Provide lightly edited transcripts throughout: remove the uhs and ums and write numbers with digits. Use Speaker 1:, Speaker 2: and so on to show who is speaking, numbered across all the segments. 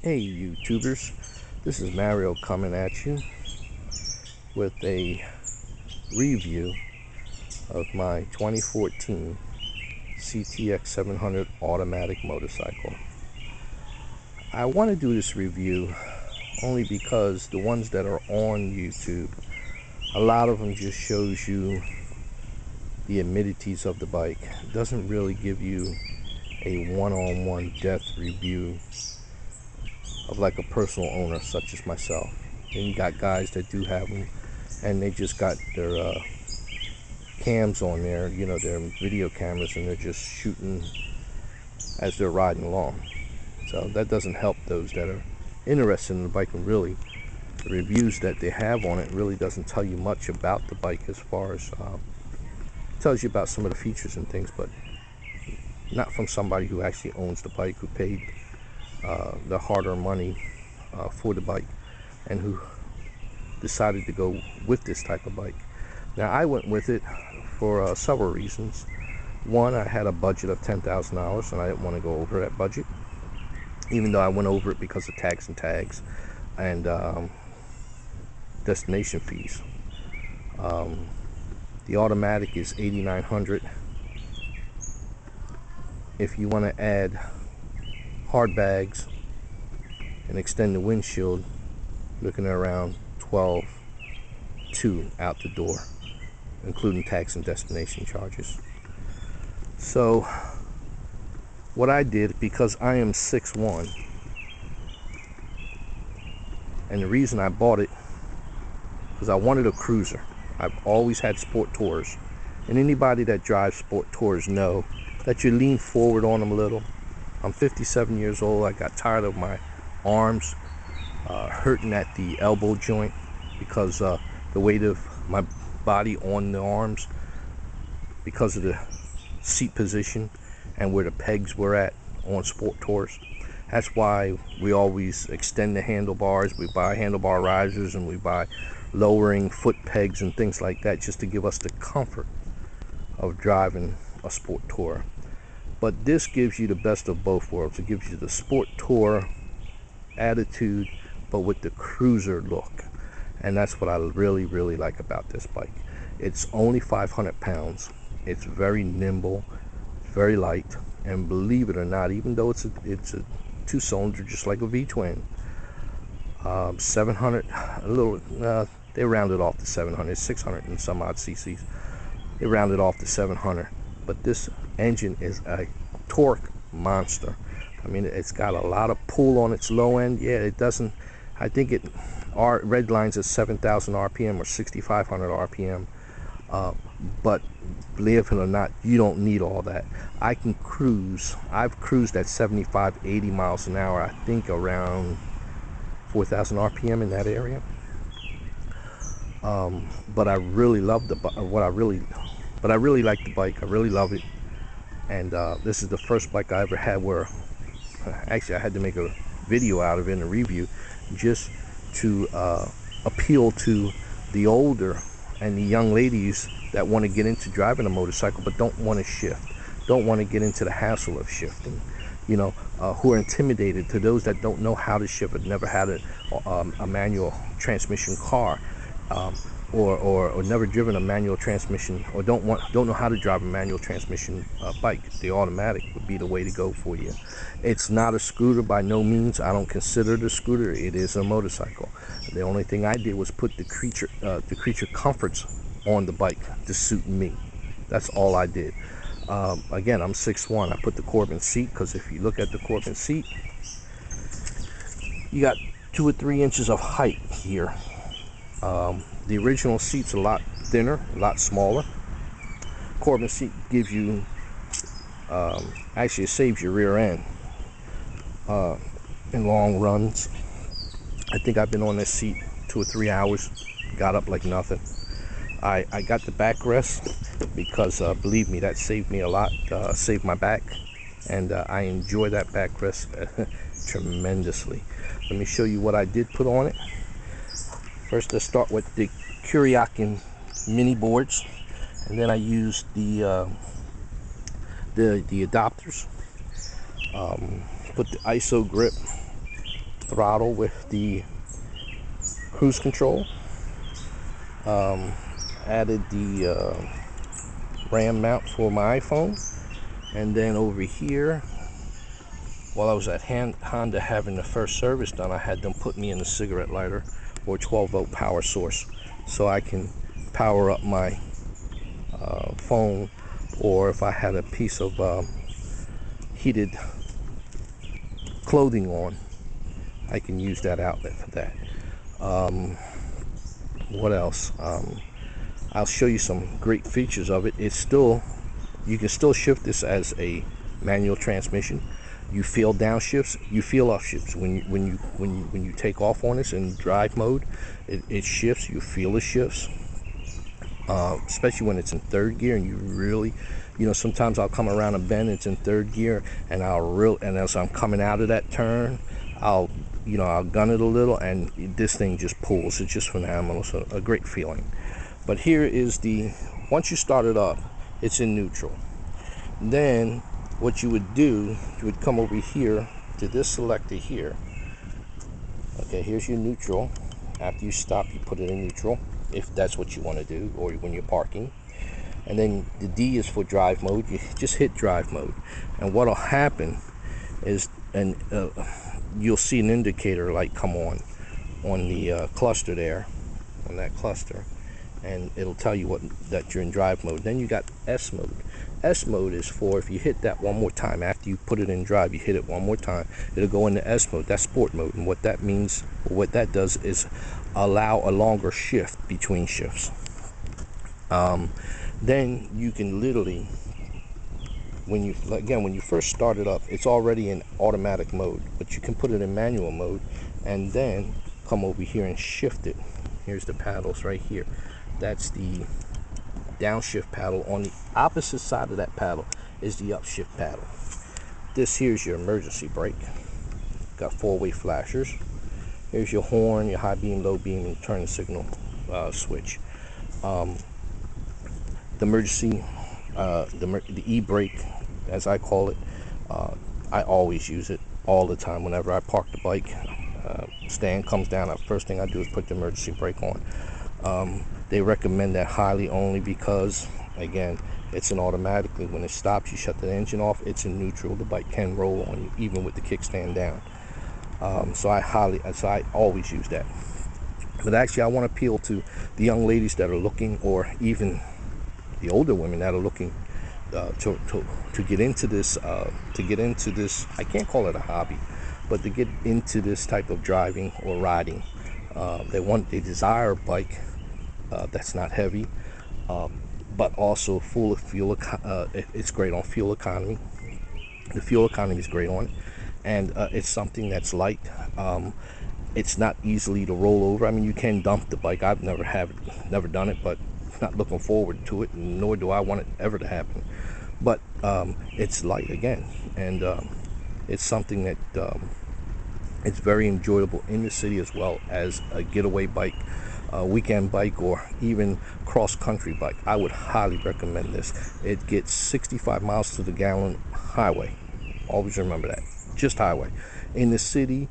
Speaker 1: Hey YouTubers, this is Mario coming at you with a review of my 2014 CTX 700 automatic motorcycle. I want to do this review only because the ones that are on YouTube, a lot of them just shows you the amenities of the bike. It doesn't really give you a one-on-one depth review of like a personal owner such as myself. Then you got guys that do have them and they just got their cams on there, you know, their video cameras, and they're just shooting as they're riding along. So that doesn't help those that are interested in the bike, and really the reviews that they have on it really doesn't tell you much about the bike as far as tells you about some of the features and things, but not from somebody who actually owns the bike, who paid the hard-earned money for the bike, and who decided to go with this type of bike. Now I went with it for several reasons. One, I had a budget of $10,000 and I didn't want to go over that budget, even though I went over it because of tags and destination fees. The automatic is $8,900. If you want to add hard bags and extend the windshield, looking at around $12,200 out the door, including tax and destination charges. So what I did, because I am 6'1", and the reason I bought it because I wanted a cruiser. I've always had Sport Tours, and anybody that drives Sport Tours know that you lean forward on them a little. I'm 57 years old. I got tired of my arms hurting at the elbow joint because the weight of my body on the arms, because of the seat position and where the pegs were at on Sport Tours. That's why we always extend the handlebars. We buy handlebar risers and we buy lowering foot pegs and things like that, just to give us the comfort of driving a Sport Tour. But this gives you the best of both worlds. It gives you the Sport Tour attitude, but with the cruiser look. And that's what I really like about this bike. It's only 500 pounds. It's very nimble, very light, and believe it or not, even though it's a two-cylinder just like a V-twin, 700, a little, they rounded off to 700, 600 and some odd cc's. They rounded off to 700, but this engine is a torque monster. I mean, it's got a lot of pull on its low end. Yeah, it doesn't, I think it, our red lines at 7,000 RPM or 6,500 RPM. But believe it or not, you don't need all that. I can cruise. I've cruised at 75, 80 miles an hour. I think around 4,000 RPM in that area. But I really love but I really like the bike. I really love it. And this is the first bike I ever had where, actually, I had to make a video out of it in a review, just to appeal to the older and the young ladies that want to get into driving a motorcycle but don't want to shift, don't want to get into the hassle of shifting, you know, who are intimidated, to those that don't know how to shift, have never had a manual transmission car, or never driven a manual transmission, or don't know how to drive a manual transmission bike. The automatic would be the way to go for you. It's not a scooter by no means. I don't consider it a scooter. It is a motorcycle. The only thing I did was put the creature comforts on the bike to suit me. That's all I did. Again, I'm 6'1". I put the Corbin seat because if you look at the Corbin seat, you got 2 or 3 inches of height here. The original seat's a lot thinner, a lot smaller. Corbin seat gives you, actually it saves your rear end in long runs. I think I've been on this seat 2 or 3 hours, got up like nothing. I got the backrest because believe me, that saved me a lot, saved my back, and I enjoy that backrest tremendously. Let me show you what I did put on it. First, let's start with the Kuryakyn mini boards, and then I used the adapters. Put the ISO grip throttle with the cruise control. Added the RAM mount for my iPhone. And then over here, while I was at Honda having the first service done, I had them put me in a cigarette lighter or 12-volt power source so I can power up my phone, or if I had a piece of heated clothing on, I can use that outlet for that. What else? I'll show you some great features of it. You can still shift this as a manual transmission. You feel downshifts, you feel upshifts. When you take off on this in drive mode, it shifts. You feel the shifts, especially when it's in third gear, and you really, sometimes I'll come around a bend, it's in third gear, and and as I'm coming out of that turn, I'll gun it a little, and this thing just pulls. It's just phenomenal. So a great feeling. But here is once you start it up, it's in neutral. Then what you would do, you would come over here to this selector here. Okay, here's your neutral. After you stop, you put it in neutral, if that's what you want to do, or when you're parking. And then the D is for drive mode. You just hit drive mode, and what'll happen is, you'll see an indicator light come on the cluster there, on that cluster, and it'll tell you that you're in drive mode. Then you got S mode. S mode is for if you hit that one more time after you put it in drive, you hit it one more time, it'll go into S mode. That's sport mode, and what that means, or what that does, is allow a longer shift between shifts. Then you can literally, when you first start it up, it's already in automatic mode, but you can put it in manual mode, and then come over here and shift it. Here's the paddles right here. That's the downshift paddle. On the opposite side of that paddle is the upshift paddle. This here's your emergency brake. Got 4-way flashers. Here's your horn, your high beam, low beam, and turn signal switch. The emergency, the e-brake, as I call it, I always use it all the time. Whenever I park the bike, stand comes down, the first thing I do is put the emergency brake on. They recommend that highly, only because, again, it's an automatically. When it stops, you shut the engine off. It's in neutral. The bike can roll on you, even with the kickstand down. So I always use that. But actually, I want to appeal to the young ladies that are looking, or even the older women that are looking to get into this. I can't call it a hobby, but to get into this type of driving or riding. They desire a bike that's not heavy, but also full of fuel. It's great on fuel economy. The fuel economy is great on it, and it's something that's light. It's not easily to roll over. I mean, you can dump the bike. I've never done it, but not looking forward to it, nor do I want it ever to happen. But it's light again, and it's something that it's very enjoyable in the city, as well as a getaway bike, weekend bike, or even cross-country bike. I would highly recommend this. It gets 65 miles to the gallon highway. Always remember that. Just highway. In the city,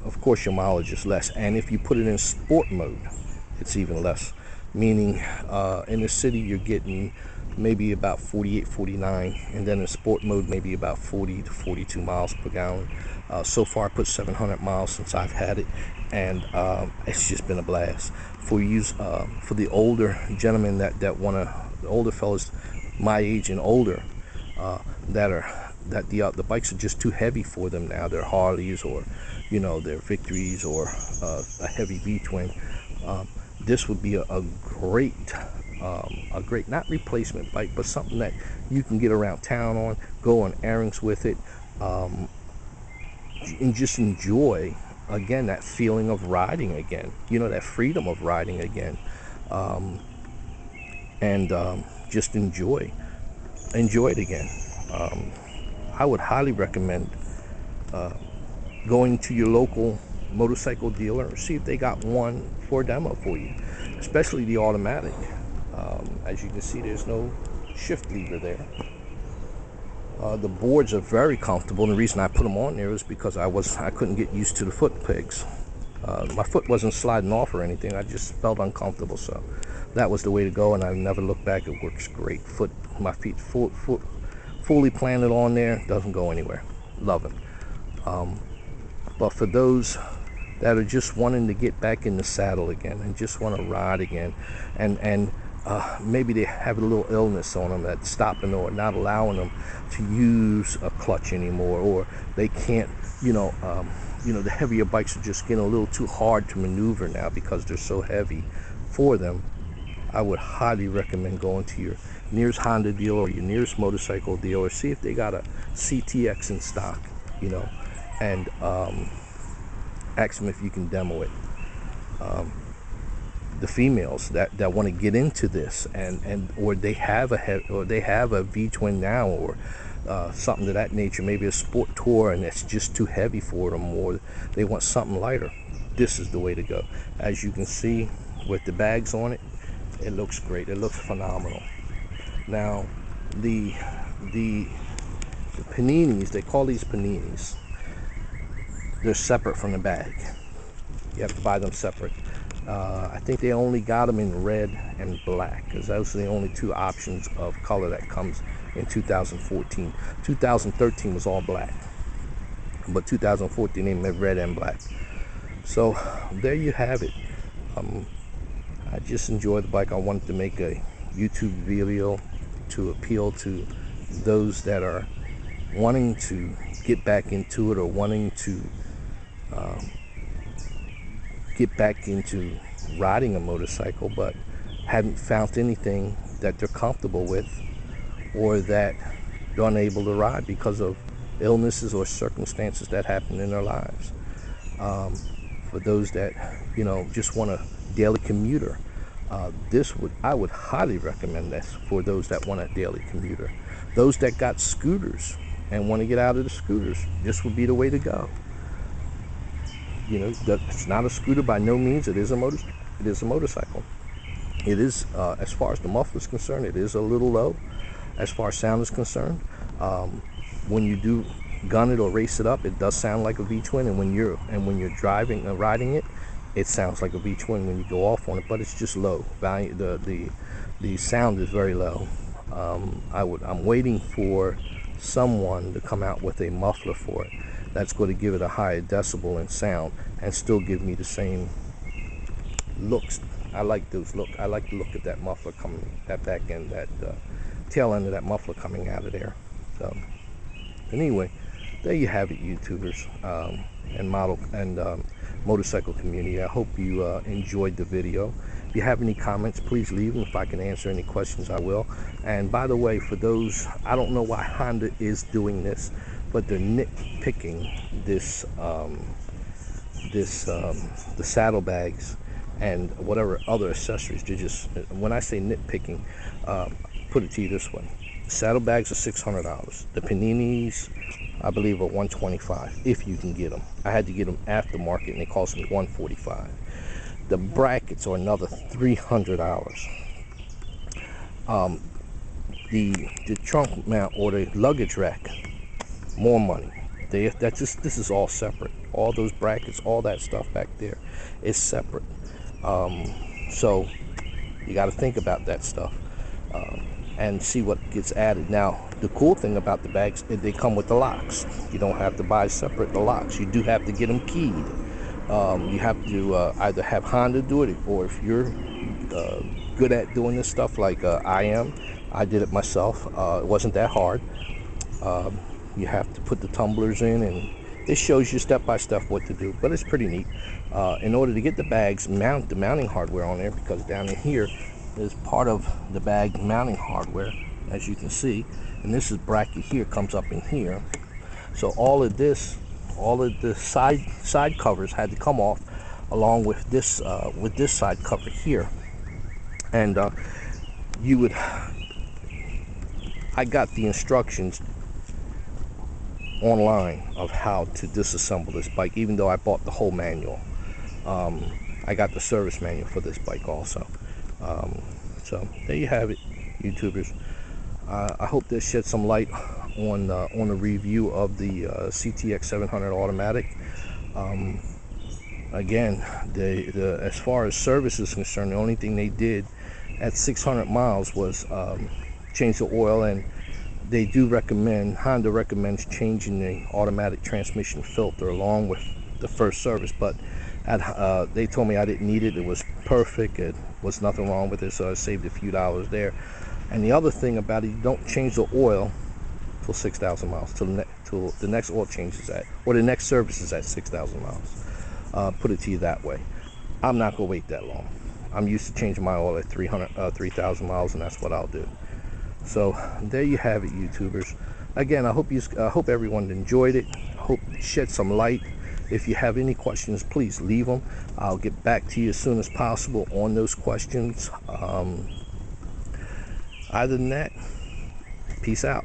Speaker 1: of course your mileage is less, and if you put it in sport mode, it's even less. Meaning, in the city you're getting maybe about 48, 49, and then in sport mode maybe about 40 to 42 miles per gallon. So far I put 700 miles since I've had it, and it's just been a blast. For the older gentlemen that wanna, the older fellas my age and older, that the bikes are just too heavy for them now. They're Harleys, or they're Victories, or a heavy V-twin. This would be a great not replacement bike, but something that you can get around town on, go on errands with it, and just enjoy again that feeling of riding again. That freedom of riding again, and just enjoy it again. I would highly recommend going to your local motorcycle dealer and see if they got one for a demo for you, especially the automatic. As you can see, there's no shift lever there. The boards are very comfortable, and the reason I put them on there is because I couldn't get used to the foot pegs. My foot wasn't sliding off or anything. I just felt uncomfortable, so that was the way to go, and I never looked back. It works great. My feet fully planted on there, doesn't go anywhere. Love it. But for those that are just wanting to get back in the saddle again and just want to ride again, and maybe they have a little illness on them that's stopping or not allowing them to use a clutch anymore, or they can't, the heavier bikes are just getting a little too hard to maneuver now because they're so heavy for them. I would highly recommend going to your nearest Honda dealer or your nearest motorcycle dealer, see if they got a CTX in stock, and ask them if you can demo it. The females that want to get into this or they have a V-twin now, or something of that nature, maybe a Sport Tour, and it's just too heavy for them, or they want something lighter, this is the way to go. As you can see with the bags on it, it looks great. It looks phenomenal. Now the paninis, they call these paninis, they're separate from the bag. You have to buy them separate. I think they only got them in red and black, because those are the only two options of color that comes in 2014. 2013 was all black, but 2014 they made red and black. So there you have it. I just enjoy the bike. I wanted to make a YouTube video to appeal to those that are wanting to get back into it, or wanting to get back into riding a motorcycle, but haven't found anything that they're comfortable with, or that they're unable to ride because of illnesses or circumstances that happen in their lives. For those that just want a daily commuter, I would highly recommend this for those that want a daily commuter. Those that got scooters and want to get out of the scooters, this would be the way to go. It's not a scooter by no means. It is a motorcycle. It is, as far as the muffler is concerned, it is a little low. As far as sound is concerned, when you do gun it or race it up, it does sound like a V-twin, and when you're driving and riding it, it sounds like a V-twin when you go off on it. But it's just low value. The sound is very low. I'm waiting for someone to come out with a muffler for it that's going to give it a higher decibel in sound and still give me the same looks. I like those look. I like the look of that muffler coming, that back end, that tail end of that muffler coming out of there. So anyway, there you have it, YouTubers and motorcycle community. I hope you enjoyed the video. If you have any comments, please leave them. If I can answer any questions, I will. And by the way, for those, I don't know why Honda is doing this, but they're nitpicking the saddlebags and whatever other accessories. They're just, when I say nitpicking, put it to you this way: saddlebags are $600. The paninis, I believe, are $125 if you can get them. I had to get them aftermarket, and they cost me $145. The brackets are another $300. The trunk mount or the luggage rack, more money. This is all separate. All those brackets, all that stuff back there is separate. So you got to think about that stuff and see what gets added. Now, the cool thing about the bags is they come with the locks. You don't have to buy separate the locks. You do have to get them keyed. You have to either have Honda do it, or if you're good at doing this stuff like I am, I did it myself. It wasn't that hard. You have to put the tumblers in, and it shows you step by step what to do, but it's pretty neat. In order to get the bags, mount the mounting hardware on there, because down in here is part of the bag mounting hardware, as you can see, and this is bracket here, comes up in here. So all of the side covers had to come off, along with this side cover here. And I got the instructions online of how to disassemble this bike, even though I bought the whole manual. I got the service manual for this bike also. So there you have it, YouTubers. I hope this shed some light on the review of the CTX 700 automatic. Again, as far as service is concerned, the only thing they did at 600 miles was change the oil, and they do recommend, Honda recommends changing the automatic transmission filter along with the first service. But they told me I didn't need it. It was perfect. It was nothing wrong with it, so I saved a few dollars there. And the other thing about it, you don't change the oil till 6,000 miles, till the next oil change is at, or the next service is at 6,000 miles. Put it to you that way. I'm not gonna wait that long. I'm used to changing my oil at 3,000 miles, and that's what I'll do. So there you have it, YouTubers. Again, I hope everyone enjoyed it. I hope it shed some light. If you have any questions, please leave them. I'll get back to you as soon as possible on those questions. Other than that, peace out.